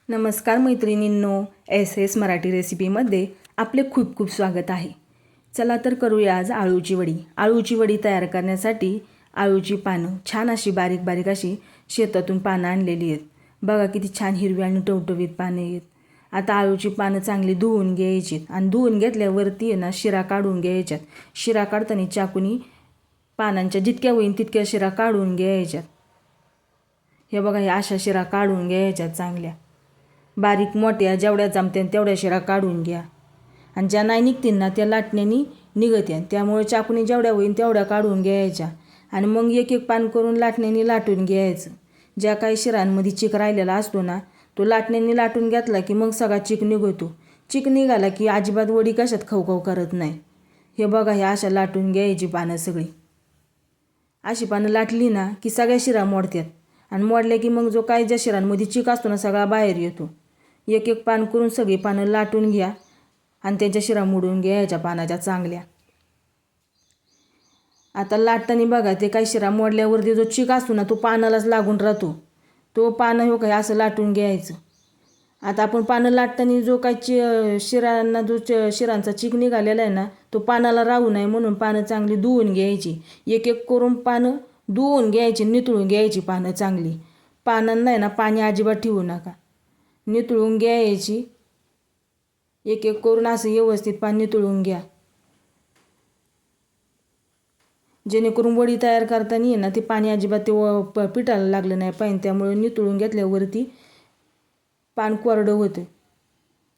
नमस्कार मैत्रिणींनो, S S Marathi रेसिपीमध्ये आपले खूप खूप स्वागत आहे. चला तर करूया आज आळूची वडी. आळूची वडी तयार करण्यासाठी आळूची पानं छान अशी बारीक बारीक अशी शेतातून पानं आणलेली आहेत. बघा किती छान हिरवी आणि टवटवीत पाने आहेत. आता आळूची पानं चांगली धुवून घ्यायची आणि धुवून घेतल्यावरती आहे ना शिरा काढून घ्यायच्यात. शिरा काढताना चाकूनी पानांच्या जितक्या होईल तितक्या शिरा काढून घ्यायच्यात. हे बघा ह्या अशा शिरा काढून घ्यायच्यात चांगल्या बारीक मोठ्या जेवढ्या जमत्यान तेवढ्या शिरा काढून घ्या. आणि ज्या नाही निघतील ना त्या लाटण्यानी निघत्या, त्यामुळे चाकूने जेवढ्या होईल तेवढ्या काढून घ्यायच्या. आणि मग एक एक पान करून लाटण्यानी लाटून घ्यायचं. ज्या काही शिरांमध्ये चिक राहिलेला असतो ना तो लाटण्यानी लाटून घेतला की मग सगळा चिक निघतो. चिक निघाला की अजिबात वडी कशात खवखव करत नाही. हे बघा ह्या अशा लाटून घ्यायची पानं सगळी. अशी पानं लाटली ना की सगळ्या शिरा मोडतात आणि मोडल्या की मग जो काही ज्या शिरांमध्ये चिक असतो ना सगळा बाहेर येतो. एक एक पान करून सगळी पानं लाटून घ्या आणि त्यांच्या शिरा मोडून घ्यायच्या पानाच्या चांगल्या. आता लाटताना बघा ते काही शिरा मोडल्यावरती जो चिक असतो ना तो पानालाच लागून राहतो. तो पानं हो काय असं लाटून घ्यायचं. आता आपण पानं लाटताना जो काही शिरांना जो शिरांचा चिक निघालेला आहे ना तो पानाला राहू नये म्हणून पानं चांगली धुवून घ्यायची. एक एक करून पानं धुवून घ्यायची, नितळून घ्यायची पानं चांगली. पानांना आहे ना पाणी अजिबात ठेवू नका, नितळून घ्यायची. एक एक करून असं व्यवस्थित पाणी नितळून घ्या, जेणेकरून वडी तयार करताना आहे ना ते पाणी अजिबात ते पिठाला लागलं नाही पाहिजे. त्यामुळे नितळून घेतल्यावरती पान कोरडं होतं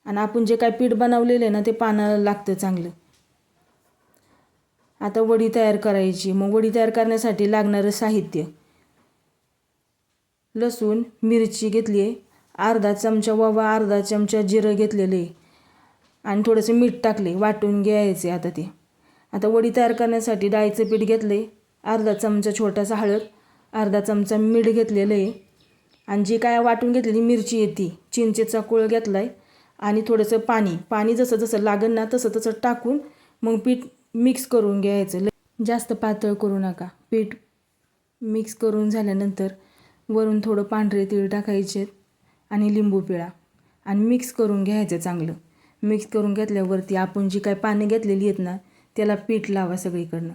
आणि आपण जे काय पीठ बनवलेलं आहे ना ते पानाला लागतं चांगलं. आता वडी तयार करायची. मग वडी तयार करण्यासाठी लागणारं साहित्य: लसूण, मिरची घेतली आहे, अर्धा चमचा ओवा, अर्धा चमचा जिरं घेतलेलं आहे आणि थोडंसं मीठ टाकले, वाटून घ्यायचे. आता वडी तयार करण्यासाठी डाळीचं पीठ घेतलं आहे, अर्धा चमचा छोटासा हळद, अर्धा चमचा मीठ घेतलेलं आहे आणि जी काय वाटून घेतलेली मिरची येते, चिंचेचा कोळ घेतला आहे आणि थोडंसं पाणी जसं जसं लागेल ना तसं तसं टाकून मग पीठ मिक्स करून घ्यायचं. जास्त पातळ करू नका. पीठ मिक्स करून झाल्यानंतर वरून थोडं पांढरे तीळ टाकायचे आणि लिंबू पिळा आणि मिक्स करून घ्यायचं चांगलं. मिक्स करून घेतल्यावरती आपण जी काय पानं घेतलेली आहेत ना त्याला पीठ लावा सगळीकडनं.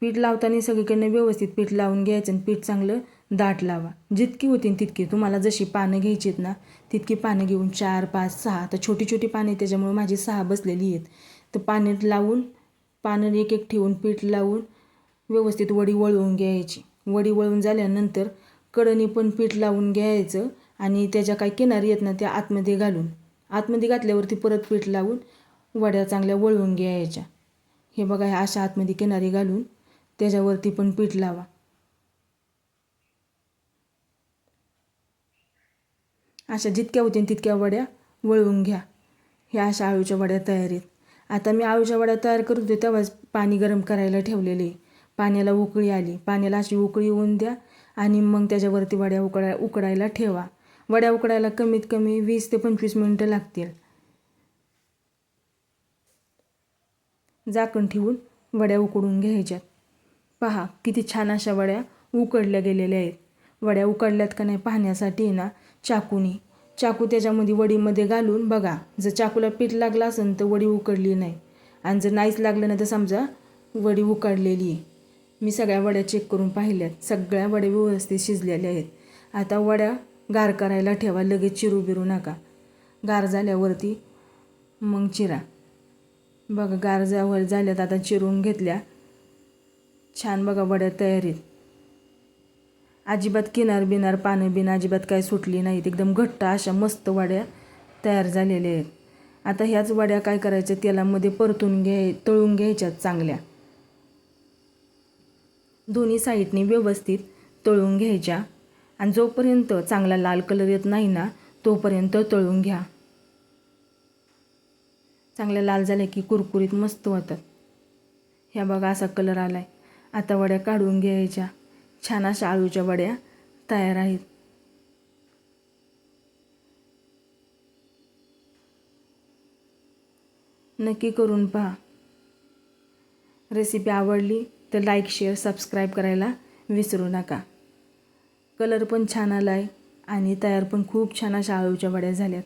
पीठ लावताना सगळीकडनं व्यवस्थित पीठ लावून घ्यायचं आणि पीठ चांगलं दाट लावा. जितकी होतील तितकी, तुम्हाला जशी पानं घ्यायची आहेत ना तितकी पानं घेऊन 4, 5, 6, तर छोटी छोटी पानं त्याच्यामुळे माझी 6 बसलेली आहेत. तर पाण्यात लावून पानं एक एक ठेवून पीठ लावून व्यवस्थित वडी वळवून घ्यायची. वडी वळवून झाल्यानंतर कढईने पण पीठ लावून घ्यायचं आणि त्याच्या काही किनारी आहेत ना त्या आतमध्ये घातल्यावरती परत पीठ लावून वड्या चांगल्या वळवून घ्यायच्या. हे बघा ह्या अशा आतमध्ये किनारी घालून त्याच्यावरती पण पीठ लावा. अशा जितक्या होतील तितक्या वड्या वळवून घ्या. ह्या अशा आळूच्या वड्या तयार आहेत. आता मी आळूच्या वड्या तयार करत होते तेव्हाच पाणी गरम करायला ठेवलेले. पाण्याला उकळी आली. पाण्याला अशी उकळी येऊन द्या आणि मग त्याच्यावरती वड्या उकडायला ठेवा. वड्या उकडायला कमीत कमी 20 ते 25 मिनटं लागतील. झाकण ठेवून वड्या उकडून घ्यायच्यात. पहा किती छान अशा वड्या उकडल्या गेलेल्या आहेत. वड्या उकडल्यात का नाही पाहण्यासाठी ना चाकू त्याच्यामध्ये वडीमध्ये घालून बघा. जर चाकूला पीठ लागलं असेल तर वडी उकडली नाही आणि जर नाहीच लागलं नाही तर समजा वडी उकडलेली आहे. मी सगळ्या वड्या चेक करून पाहिल्यात. सगळ्या वड्या व्यवस्थित शिजलेल्या आहेत. आता वड्या गार करायला ठेवा, लगेच चिरू बिरू नका. गार झाल्यावरती मग चिरा. बघा गार झाल्यात आता चिरून घेतल्या. छान बघा वड्या तयार आहेत. अजिबात किनार पानं अजिबात काय सुटली नाहीत. एकदम घट्ट अशा मस्त वड्या तयार झालेल्या आहेत. आता ह्याच वड्या काय करायच्या तेलामध्ये तळून घ्यायच्यात चांगल्या. दोन्ही साईडने व्यवस्थित तळून घ्यायच्या आणि जोपर्यंत चांगला लाल कलर येत नाही ना तोपर्यंत तळून घ्या. चांगल्या लाल झाल्या की कुरकुरीत मस्त होतात. ह्या बघा असा कलर आलाय. आता वड्या काढून घ्यायच्या. छान अशा आळूच्या वड्या तयार आहेत. नक्की करून पहा. रेसिपी आवडली तर लाईक, शेअर, सबस्क्राईब करायला विसरू नका. कलर पण छान आला आहे आणि तयार पण खूप छान अशा अळूच्या वड्या झाल्यात.